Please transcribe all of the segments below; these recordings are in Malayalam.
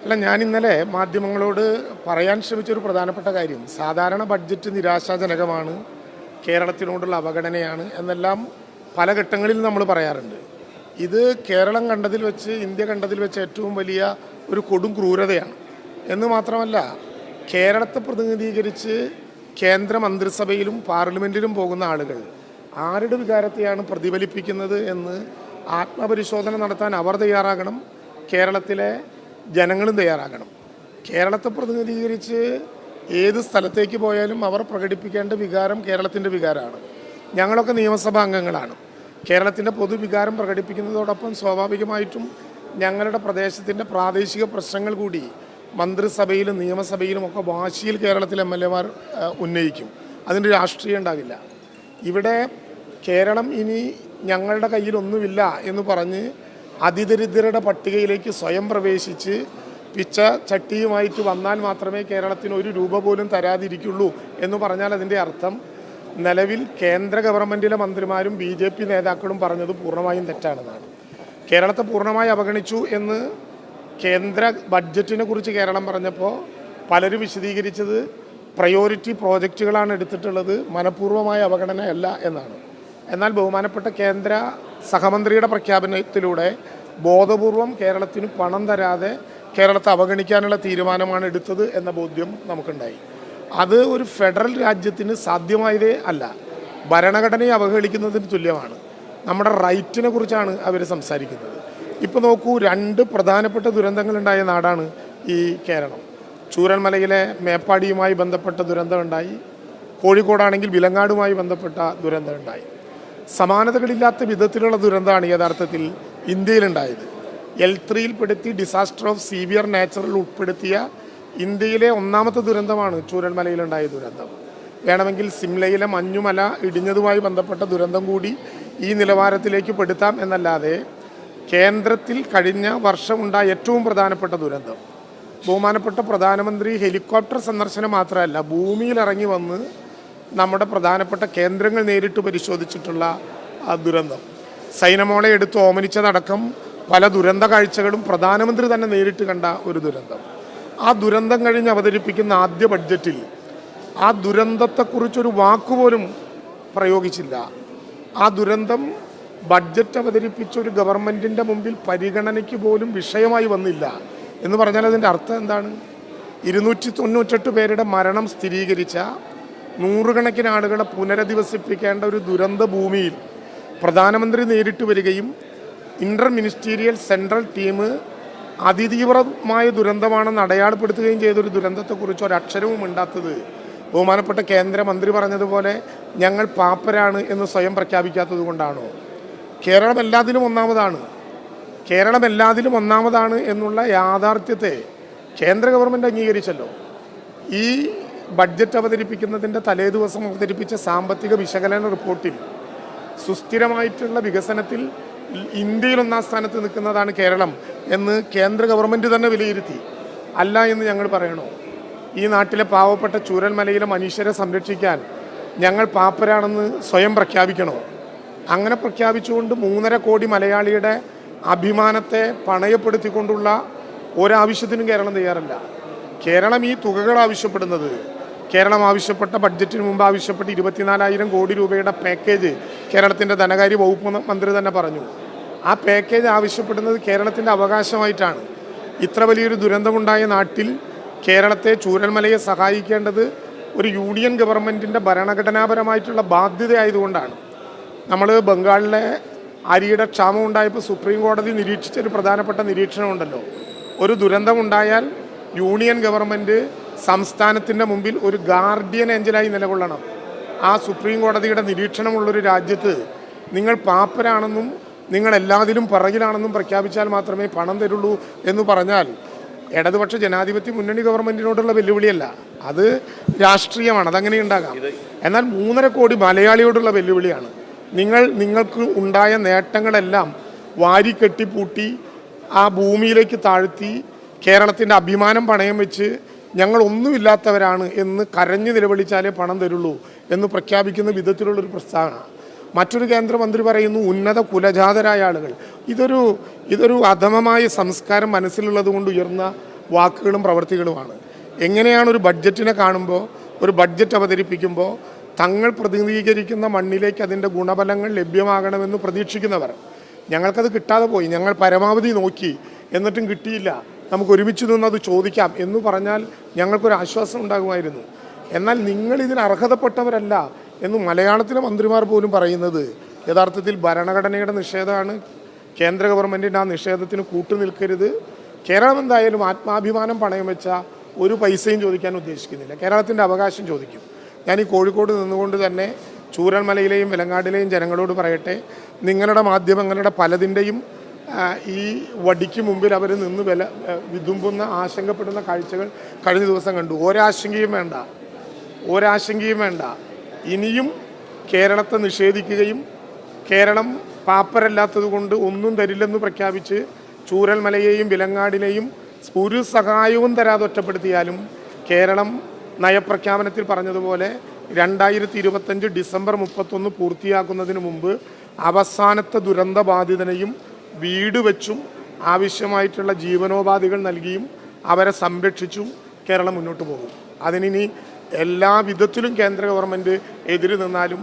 അല്ല, ഞാൻ ഇന്നലെ മാധ്യമങ്ങളോട് പറയാൻ ശ്രമിച്ചൊരു പ്രധാനപ്പെട്ട കാര്യം, സാധാരണ ബഡ്ജറ്റ് നിരാശാജനകമാണ്, കേരളത്തിനോടുള്ള അവഗണനയാണ് എന്നെല്ലാം പല ഘട്ടങ്ങളിൽ നമ്മൾ പറയാറുണ്ട്. ഇത് കേരളം കണ്ടതിൽ വെച്ച്, ഇന്ത്യ കണ്ടതിൽ വെച്ച് ഏറ്റവും വലിയ ഒരു കൊടും ക്രൂരതയാണ്. എന്ന് മാത്രമല്ല, കേരളത്തെ പ്രതിനിധീകരിച്ച് കേന്ദ്ര മന്ത്രിസഭയിലും പാർലമെൻറ്റിലും പോകുന്ന ആളുകൾ ആരുടെ വികാരത്തെയാണ് പ്രതിഫലിപ്പിക്കുന്നത് എന്ന് ആത്മപരിശോധന നടത്താൻ അവർ തയ്യാറാകണം, കേരളത്തിലെ ജനങ്ങളും തയ്യാറാകണം. കേരളത്തെ പ്രതിനിധീകരിച്ച് ഏത് സ്ഥലത്തേക്ക് പോയാലും അവർ പ്രകടിപ്പിക്കേണ്ട വികാരം കേരളത്തിൻ്റെ വികാരമാണ്. ഞങ്ങളൊക്കെ നിയമസഭാ അംഗങ്ങളാണ്. കേരളത്തിൻ്റെ പൊതുവികാരം പ്രകടിപ്പിക്കുന്നതോടൊപ്പം സ്വാഭാവികമായിട്ടും ഞങ്ങളുടെ പ്രദേശത്തിൻ്റെ പ്രാദേശിക പ്രശ്നങ്ങൾ കൂടി മന്ത്രിസഭയിലും നിയമസഭയിലും ഒക്കെ വാശിയിൽ കേരളത്തിലെ MLA-മാർ ഉന്നയിക്കും. അതിൻ്റെ രാഷ്ട്രീയം ഉണ്ടാവില്ല. ഇവിടെ കേരളം ഇനി ഞങ്ങളുടെ കയ്യിലൊന്നുമില്ല എന്ന് പറഞ്ഞ് അതിദരിദ്രരുടെ പട്ടികയിലേക്ക് സ്വയം പ്രവേശിച്ച് പിച്ച ചട്ടിയുമായിട്ട് വന്നാൽ മാത്രമേ കേരളത്തിന് ഒരു രൂപ പോലും തരാതിരിക്കുള്ളൂ എന്ന് പറഞ്ഞാൽ അതിൻ്റെ അർത്ഥം നിലവിൽ കേന്ദ്ര ഗവൺമെൻറ്റിലെ മന്ത്രിമാരും BJP നേതാക്കളും പറഞ്ഞത് പൂർണ്ണമായും തെറ്റാണെന്നാണ്. കേരളത്തെ പൂർണ്ണമായി അവഗണിച്ചു എന്ന് കേന്ദ്ര ബഡ്ജറ്റിനെ കുറിച്ച് കേരളം പറഞ്ഞപ്പോൾ പലരും വിശദീകരിച്ചത് പ്രയോറിറ്റി പ്രോജക്റ്റുകളാണ് എടുത്തിട്ടുള്ളത്, മനഃപൂർവ്വമായ അവഗണനയല്ല എന്നാണ്. എന്നാൽ ബഹുമാനപ്പെട്ട കേന്ദ്ര സഹമന്ത്രിയുടെ പ്രഖ്യാപനത്തിലൂടെ ബോധപൂർവം കേരളത്തിന് പണം തരാതെ കേരളത്തെ അവഗണിക്കാനുള്ള തീരുമാനമാണ് എടുത്തത് എന്ന ബോധ്യം നമുക്കുണ്ടായി. അത് ഒരു ഫെഡറൽ രാജ്യത്തിന് സാധ്യമായതേ അല്ല. ഭരണഘടനയെ അവഹേളിക്കുന്നതിന് തുല്യമാണ്. നമ്മുടെ റൈറ്റിനെ കുറിച്ചാണ് അവർ സംസാരിക്കുന്നത്. ഇപ്പോൾ നോക്കൂ, 2 പ്രധാനപ്പെട്ട ദുരന്തങ്ങളുണ്ടായ നാടാണ് ഈ കേരളം. ചൂരൽമലയിലെ മേപ്പാടിയുമായി ബന്ധപ്പെട്ട ദുരന്തമുണ്ടായി, കോഴിക്കോടാണെങ്കിൽ വിലങ്ങാടുമായി ബന്ധപ്പെട്ട ദുരന്തമുണ്ടായി. സമാനതകളില്ലാത്ത വിധത്തിലുള്ള ദുരന്തമാണ് യഥാർത്ഥത്തിൽ ഇന്ത്യയിലുണ്ടായത്. L3-യിൽ പെടുത്തി ഡിസാസ്റ്റർ ഓഫ് സീവിയർ നാച്ചുറൽ ഉൾപ്പെടുത്തിയ ഇന്ത്യയിലെ 1ാമത്തെ ദുരന്തമാണ് ചൂരൽമലയിലുണ്ടായ ദുരന്തം. വേണമെങ്കിൽ സിംലയിലെ മഞ്ഞുമല ഇടിഞ്ഞതുമായി ബന്ധപ്പെട്ട ദുരന്തം കൂടി ഈ നിലവാരത്തിലേക്ക് പെടുത്താം എന്നല്ലാതെ കേന്ദ്രത്തിൽ കഴിഞ്ഞ വർഷം ഉണ്ടായ ഏറ്റവും പ്രധാനപ്പെട്ട ദുരന്തം, ബഹുമാനപ്പെട്ട പ്രധാനമന്ത്രി ഹെലികോപ്റ്റർ സന്ദർശനം മാത്രമല്ല, ഭൂമിയിലിറങ്ങി വന്ന് നമ്മുടെ പ്രധാനപ്പെട്ട കേന്ദ്രങ്ങൾ നേരിട്ട് പരിശോധിച്ചിട്ടുള്ള ആ ദുരന്തം, സൈനമോളെ എടുത്ത് ഓമനിച്ചതടക്കം പല ദുരന്ത കാഴ്ചകളും പ്രധാനമന്ത്രി തന്നെ നേരിട്ട് കണ്ട ഒരു ദുരന്തം. ആ ദുരന്തം കഴിഞ്ഞ് അവതരിപ്പിക്കുന്ന ആദ്യ ബഡ്ജറ്റിൽ ആ ദുരന്തത്തെക്കുറിച്ചൊരു വാക്കുപോലും പ്രയോഗിച്ചില്ല. ആ ദുരന്തം ബഡ്ജറ്റ് അവതരിപ്പിച്ച ഒരു ഗവൺമെൻറ്റിൻ്റെ മുമ്പിൽ പരിഗണനയ്ക്ക് പോലും വിഷയമായി വന്നില്ല എന്ന് പറഞ്ഞാൽ അതിൻ്റെ അർത്ഥം എന്താണ്? 298 പേരുടെ മരണം സ്ഥിരീകരിച്ച, നൂറുകണക്കിന് ആളുകളെ പുനരധിവസിപ്പിക്കേണ്ട ഒരു ദുരന്ത ഭൂമിയിൽ പ്രധാനമന്ത്രി നേരിട്ട് വരികയും ഇൻ്റർ മിനിസ്റ്റീരിയൽ സെൻട്രൽ ടീം അതിതീവ്രമായ ദുരന്തമാണെന്ന് അടയാളപ്പെടുത്തുകയും ചെയ്തൊരു ദുരന്തത്തെക്കുറിച്ച് ഒരക്ഷരവും ഉണ്ടാത്തത് ബഹുമാനപ്പെട്ട കേന്ദ്രമന്ത്രി പറഞ്ഞതുപോലെ ഞങ്ങൾ പാപ്പരാണ് എന്ന് സ്വയം പ്രഖ്യാപിക്കാത്തത് കൊണ്ടാണോ? കേരളം എല്ലാത്തിലും ഒന്നാമതാണ് എന്നുള്ള യാഥാർത്ഥ്യത്തെ കേന്ദ്ര ഗവൺമെൻറ് അംഗീകരിച്ചല്ലോ. ഈ ബഡ്ജറ്റ് അവതരിപ്പിക്കുന്നതിൻ്റെ തലേദിവസം അവതരിപ്പിച്ച സാമ്പത്തിക വിശകലന റിപ്പോർട്ടിൽ സുസ്ഥിരമായിട്ടുള്ള വികസനത്തിൽ ഇന്ത്യയിൽ 1ാം സ്ഥാനത്ത് നിൽക്കുന്നതാണ് കേരളം എന്ന് കേന്ദ്ര ഗവൺമെൻറ് തന്നെ വിലയിരുത്തി. അല്ല എന്ന് ഞങ്ങൾ പറയണോ? ഈ നാട്ടിലെ പാവപ്പെട്ട ചൂരൽമലയിലെ മനുഷ്യരെ സംരക്ഷിക്കാൻ ഞങ്ങൾ പാപ്പരാണെന്ന് സ്വയം പ്രഖ്യാപിക്കണോ? അങ്ങനെ പ്രഖ്യാപിച്ചുകൊണ്ട് 3.5 കോടി മലയാളിയുടെ അഭിമാനത്തെ പണയപ്പെടുത്തിക്കൊണ്ടുള്ള ഒരാവശ്യത്തിനും കേരളം തയ്യാറല്ല. കേരളം ഈ തുകകൾ ആവശ്യപ്പെടുന്നത്, കേരളം ആവശ്യപ്പെട്ട ബഡ്ജറ്റിന് മുമ്പ് ആവശ്യപ്പെട്ട 24,000 കോടി രൂപയുടെ പാക്കേജ് കേരളത്തിൻ്റെ ധനകാര്യ വകുപ്പ് മന്ത്രി തന്നെ പറഞ്ഞു. ആ പാക്കേജ് ആവശ്യപ്പെടുന്നത് കേരളത്തിൻ്റെ അവകാശമായിട്ടാണ്. ഇത്ര വലിയൊരു ദുരന്തമുണ്ടായ നാട്ടിൽ കേരളത്തെ, ചൂരൽമലയെ സഹായിക്കേണ്ടത് ഒരു യൂണിയൻ ഗവൺമെൻറ്റിൻ്റെ ഭരണഘടനാപരമായിട്ടുള്ള ബാധ്യതയായതുകൊണ്ടാണ്. നമ്മൾ ബംഗാളിലെ അരിയുടെ ക്ഷാമം ഉണ്ടായപ്പോൾ സുപ്രീം കോടതി നിരീക്ഷിച്ചൊരു പ്രധാനപ്പെട്ട നിരീക്ഷണമുണ്ടല്ലോ, ഒരു ദുരന്തമുണ്ടായാൽ യൂണിയൻ ഗവൺമെൻറ് സംസ്ഥാനത്തിൻ്റെ മുമ്പിൽ ഒരു ഗാർഡിയൻ ഏഞ്ചലായി നിലകൊള്ളണം. ആ സുപ്രീം കോടതിയുടെ നിരീക്ഷണമുള്ളൊരു രാജ്യത്ത് നിങ്ങൾ പാപ്പരാണെന്നും നിങ്ങൾ എല്ലാത്തിലും പിറകിലാണെന്നും പ്രഖ്യാപിച്ചാൽ മാത്രമേ പണം തരുള്ളൂ എന്ന് പറഞ്ഞാൽ ഇടതുപക്ഷ ജനാധിപത്യ മുന്നണി ഗവൺമെൻറ്റിനോടുള്ള വെല്ലുവിളിയല്ല, അത് രാഷ്ട്രീയമാണ്, അതങ്ങനെ ഉണ്ടാകാം. എന്നാൽ 3.5 കോടി മലയാളിയോടുള്ള വെല്ലുവിളിയാണ്. നിങ്ങൾക്ക് ഉണ്ടായ നേട്ടങ്ങളെല്ലാം വാരിക്കെട്ടിപ്പൂട്ടി ആ ഭൂമിയിലേക്ക് താഴ്ത്തി കേരളത്തിൻ്റെ അഭിമാനം പണയം വെച്ച് ഞങ്ങളൊന്നുമില്ലാത്തവരാണ് എന്ന് കരഞ്ഞു നിലവിളിച്ചാലേ പണം തരുള്ളൂ എന്ന് പ്രഖ്യാപിക്കുന്ന വിധത്തിലുള്ളൊരു പ്രസ്താവന. മറ്റൊരു കേന്ദ്രമന്ത്രി പറയുന്നു ഉന്നത കുലജാതരായ ആളുകൾ. ഇതൊരു അധമമായ സംസ്കാരം മനസ്സിലുള്ളത് കൊണ്ട് ഉയർന്ന വാക്കുകളും പ്രവൃത്തികളുമാണ്. എങ്ങനെയാണ് ഒരു ബഡ്ജറ്റിനെ കാണുമ്പോൾ, ഒരു ബഡ്ജറ്റ് അവതരിപ്പിക്കുമ്പോൾ തങ്ങൾ പ്രതിനിധീകരിക്കുന്ന മണ്ണിലേക്ക് അതിൻ്റെ ഗുണഫലങ്ങൾ ലഭ്യമാകണമെന്ന് പ്രതീക്ഷിക്കുന്നവർ, ഞങ്ങൾക്കത് കിട്ടാതെ പോയി, ഞങ്ങൾ പരമാവധി നോക്കി എന്നിട്ടും കിട്ടിയില്ല, നമുക്ക് ഒരുമിച്ച് നിന്നത് ചോദിക്കാം എന്ന് പറഞ്ഞാൽ ഞങ്ങൾക്കൊരു ആശ്വാസം ഉണ്ടാകുമായിരുന്നു. എന്നാൽ നിങ്ങൾ ഇതിന് അർഹതപ്പെട്ടവരല്ല എന്ന് മലയാളത്തിലെ മന്ത്രിമാർ പോലും പറയുന്നത് യഥാർത്ഥത്തിൽ ഭരണഘടനയുടെ നിഷേധമാണ്. കേന്ദ്ര ഗവൺമെൻറ്റിൻ്റെ ആ നിഷേധത്തിന് കൂട്ടുനിൽക്കരുത്. കേരളം എന്തായാലും ആത്മാഭിമാനം പണയം വെച്ച ഒരു പൈസയും ചോദിക്കാൻ ഉദ്ദേശിക്കുന്നില്ല. കേരളത്തിൻ്റെ അവകാശം ചോദിക്കും. ഞാൻ ഈ കോഴിക്കോട് നിന്നുകൊണ്ട് തന്നെ ചൂരൽമലയിലെയും വിലങ്ങാടിലെയും ജനങ്ങളോട് പറയട്ടെ, നിങ്ങളുടെ മാധ്യമങ്ങളുടെ പലതിൻ്റെയും ഈ വടിക്ക് മുമ്പിൽ അവർ നിന്ന് വിതുമ്പുന്ന ആശങ്കപ്പെടുന്ന കാഴ്ചകൾ കഴിഞ്ഞ ദിവസം കണ്ടു. ഒരാശങ്കയും വേണ്ട. ഇനിയും കേരളത്തെ നിഷേധിക്കുകയും കേരളം പാപ്പരല്ലാത്തത് കൊണ്ട് ഒന്നും തരില്ലെന്ന് പ്രഖ്യാപിച്ച് ചൂരൽമലയെയും വിലങ്ങാടിനെയും ഒരു സഹായവും തരാതെ ഒറ്റപ്പെടുത്തിയാലും കേരളം നയപ്രഖ്യാപനത്തിൽ പറഞ്ഞതുപോലെ 2025 ഡിസംബർ 31 പൂർത്തിയാക്കുന്നതിന് മുമ്പ് അവസാനത്തെ ദുരന്ത ബാധിതനെയും വീട് വെച്ചും ആവശ്യമായിട്ടുള്ള ജീവനോപാധികൾ നൽകിയും അവരെ സംരക്ഷിച്ചും കേരളം മുന്നോട്ട് പോകും. അതിനി എല്ലാ വിധത്തിലും കേന്ദ്ര ഗവൺമെൻറ് എതിര് നിന്നാലും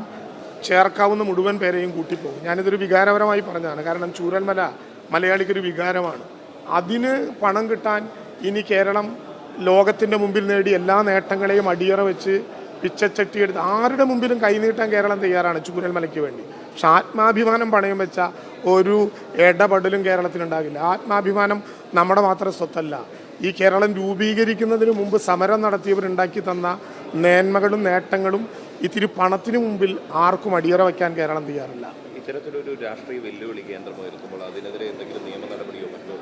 ചേർക്കാവുന്ന മുഴുവൻ പേരെയും കൂട്ടിപ്പോകും. ഞാനിതൊരു വികാരപരമായി പറഞ്ഞതാണ്. കാരണം ചൂരൽമല മലയാളിക്കൊരു വികാരമാണ്. അതിന് പണം കിട്ടാൻ ഇനി കേരളം ലോകത്തിൻ്റെ മുമ്പിൽ നേടി എല്ലാ നേട്ടങ്ങളെയും അടിയറ വെച്ച് പിച്ചച്ചട്ടിയെടുത്ത് ആരുടെ മുമ്പിലും കൈനീട്ടാൻ കേരളം തയ്യാറാണ് ചൂരൽമലയ്ക്ക് വേണ്ടി. പക്ഷെ ആത്മാഭിമാനം പണയം വെച്ച ഒരു ഇടപെടലും കേരളത്തിലുണ്ടാകില്ല. ആത്മാഭിമാനം നമ്മുടെ മാത്രം സ്വത്തല്ല. ഈ കേരളം രൂപീകരിക്കുന്നതിന് മുമ്പ് സമരം നടത്തിയവരുണ്ടാക്കി തന്ന മേന്മകളും നേട്ടങ്ങളും ഇത്തിരി പണത്തിന് മുമ്പിൽ ആർക്കും അടിയറ വയ്ക്കാൻ കേരളം തയ്യാറില്ല. ഇത്തരത്തിലൊരു രാഷ്ട്രീയ വെല്ലുവിളി കേന്ദ്രം ഉയർത്തുമ്പോൾ അതിനെതിരെ എന്തെങ്കിലും നിയമ നടപടിയോ മറ്റോ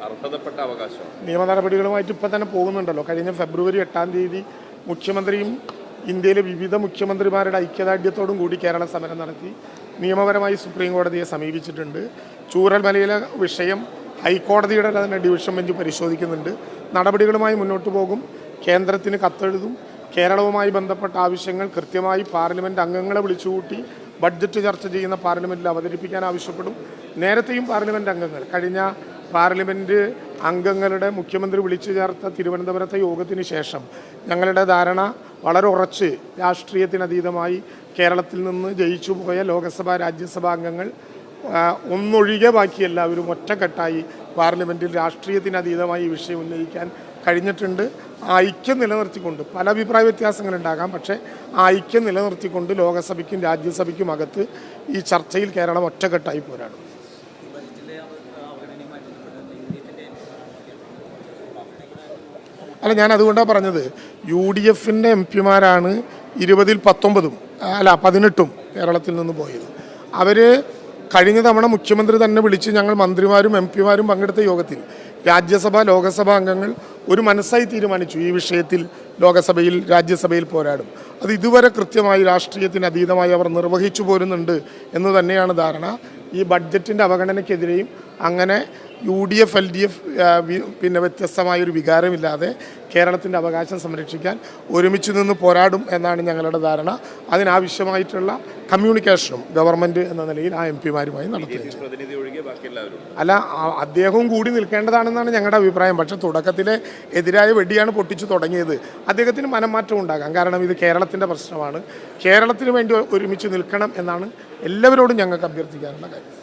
അർഹതപ്പെട്ട അവകാശം? നിയമ നടപടികളുമായിട്ട് ഇപ്പം തന്നെ പോകുന്നുണ്ടല്ലോ. കഴിഞ്ഞ ഫെബ്രുവരി 8-ാം തീയതി മുഖ്യമന്ത്രിയും ഇന്ത്യയിലെ വിവിധ മുഖ്യമന്ത്രിമാരുടെ ഐക്യദാർഢ്യത്തോടും കൂടി കേരളം സമരം നടത്തി നിയമപരമായി സുപ്രീം കോടതിയെ സമീപിച്ചിട്ടുണ്ട്. ചൂരൽമലയിലെ വിഷയം ഹൈക്കോടതിയുടെ തന്നെ ഡിവിഷൻ ബെഞ്ച് പരിശോധിക്കുന്നുണ്ട്. നടപടികളുമായി മുന്നോട്ട് പോകും. കേന്ദ്രത്തിന് കത്തെഴുതും. കേരളവുമായി ബന്ധപ്പെട്ട ആവശ്യങ്ങൾ കൃത്യമായി പാർലമെൻറ്റ് അംഗങ്ങളെ വിളിച്ചുകൂട്ടി ബഡ്ജറ്റ് ചർച്ച ചെയ്യുന്ന പാർലമെൻറ്റിൽ അവതരിപ്പിക്കാൻ ആവശ്യപ്പെടും. നേരത്തെയും പാർലമെൻറ്റ് അംഗങ്ങൾ കഴിഞ്ഞ പാർലമെൻറ്റ് അംഗങ്ങളുടെ മുഖ്യമന്ത്രി വിളിച്ചു ചേർത്ത തിരുവനന്തപുരത്തെ യോഗത്തിന് ശേഷം ഞങ്ങളുടെ ധാരണ വളരെ ഉറച്ച് രാഷ്ട്രീയത്തിനതീതമായി കേരളത്തിൽ നിന്ന് ജയിച്ചു പോയ ലോകസഭ രാജ്യസഭാ അംഗങ്ങൾ ഒന്നൊഴികെ ബാക്കി എല്ലാവരും ഒറ്റക്കെട്ടായി പാർലമെൻറ്റിൽ രാഷ്ട്രീയത്തിനതീതമായി ഈ വിഷയം ഉന്നയിക്കാൻ കഴിഞ്ഞിട്ടുണ്ട്. ആ ഐക്യം നിലനിർത്തിക്കൊണ്ട് പല അഭിപ്രായ വ്യത്യാസങ്ങളുണ്ടാകാം, പക്ഷേ ആ ഐക്യം നിലനിർത്തിക്കൊണ്ട് ലോകസഭയ്ക്കും രാജ്യസഭയ്ക്കും അകത്ത് ഈ ചർച്ചയിൽ കേരളം ഒറ്റക്കെട്ടായി പോരാടും. അല്ല, ഞാൻ അതുകൊണ്ടാണ് പറഞ്ഞത് UDFൻ്റെ MP-മാരാണ് 20-ൽ 18 കേരളത്തിൽ നിന്ന് പോയത്. അവർ കഴിഞ്ഞ തവണ മുഖ്യമന്ത്രി തന്നെ വിളിച്ച് ഞങ്ങൾ മന്ത്രിമാരും MP-മാരും പങ്കെടുത്ത യോഗത്തിൽ രാജ്യസഭ ലോകസഭാ അംഗങ്ങൾ ഒരു മനസ്സായി തീരുമാനിച്ചു ഈ വിഷയത്തിൽ ലോകസഭയിൽ രാജ്യസഭയിൽ പോരാടും. അത് ഇതുവരെ കൃത്യമായി രാഷ്ട്രീയത്തിന് അതീതമായി അവർ നിർവഹിച്ചു പോരുന്നുണ്ട് എന്ന് തന്നെയാണ് ധാരണ. ഈ ബഡ്ജറ്റിൻ്റെ അവഗണനയ്ക്കെതിരെയും അങ്ങനെ UDF LDF പിന്നെ വ്യത്യസ്തമായൊരു വികാരമില്ലാതെ കേരളത്തിൻ്റെ അവകാശം സംരക്ഷിക്കാൻ ഒരുമിച്ച് നിന്ന് പോരാടും എന്നാണ് ഞങ്ങളുടെ ധാരണ. അതിനാവശ്യമായിട്ടുള്ള കമ്മ്യൂണിക്കേഷനും ഗവൺമെൻറ് എന്ന നിലയിൽ ആ MP-മാരുമായി നടത്തുകയും. അല്ല, അദ്ദേഹവും കൂടി നിൽക്കേണ്ടതാണെന്നാണ് ഞങ്ങളുടെ അഭിപ്രായം. പക്ഷേ തുടക്കത്തിലെ എതിരായ വെടിയാണ് പൊട്ടിച്ചു തുടങ്ങിയത്. അദ്ദേഹത്തിന് മനംമാറ്റം ഉണ്ടാകാം. കാരണം ഇത് കേരളത്തിൻ്റെ പ്രശ്നമാണ്. കേരളത്തിന് വേണ്ടി ഒരുമിച്ച് നിൽക്കണം എന്നാണ് എല്ലാവരോടും ഞങ്ങൾക്ക് അഭ്യർത്ഥിക്കാനുള്ള കാര്യം.